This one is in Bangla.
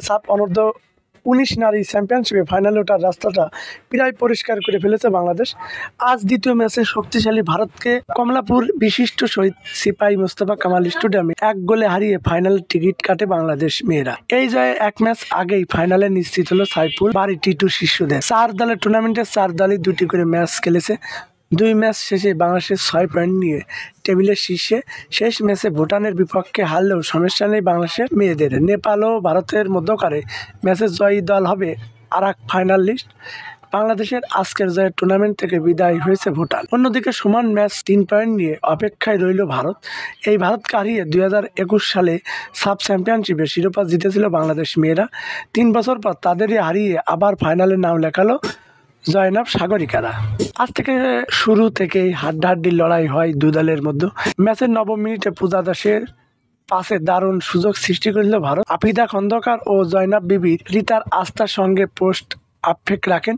সাফ অনূর্ধ্ব 19 নারী চ্যাম্পিয়নশিপে ফাইনালে ওঠার রাস্তাটা প্রায় পরিষ্কার করে ফেলেছে বাংলাদেশ। আজ দ্বিতীয় ম্যাচে শক্তিশালী ভারতকে কমলাপুর বিশিষ্ট শহীদ সিপাহী মোস্তফা কামাল স্টেডিয়ামে 1 গোলে হারিয়ে ফাইনালের টিকিট কাটে বাংলাদেশ মেয়েরা। এই জয়ে এক ম্যাচ আগেই ফাইনালে নিশ্চিত হলো সাইফুল বাড়ি টি2 শীর্ষদের। 4 দলের টুর্নামেন্টে 4 দলই 2টি করে ম্যাচ খেলেছে। 2 ম্যাচ শেষে বাংলাদেশের 6 পয়েন্ট নিয়ে টেবিলের শীর্ষে। শেষ ম্যাচে ভুটানের বিপক্ষে হারলেও সমস্যা নেই বাংলাদেশের মেয়েদের। নেপাল ও ভারতের মধ্যকারে ম্যাচে জয়ী দল হবে আরেক ফাইনালিস্ট। বাংলাদেশের আজকের জয়ে টুর্নামেন্ট থেকে বিদায় হয়েছে ভুটান। অন্যদিকে সমান ম্যাচ 3 পয়েন্ট নিয়ে অপেক্ষায় রইল ভারত। এই ভারতকে হারিয়ে 2021 সালে সাব চ্যাম্পিয়নশিপের শিরোপা জিতেছিল বাংলাদেশ মেয়েরা। 3 বছর পর তাদেরই হারিয়ে আবার ফাইনালে নাম লেখালো জয়নাব সাগরিকারা। আজ থেকে শুরু থেকেই হাড্ডাহাড্ডি লড়াই হয় 2 দলের মধ্যে। ম্যাচের 9 মিনিটে পূজা দাসের পাশে দারুণ সুযোগ সৃষ্টি করেছিল ভারত। আফিদা খন্দকার ও জয়নাব বিবি রিতার আস্থার সঙ্গে পোস্ট আপেক রাখেন।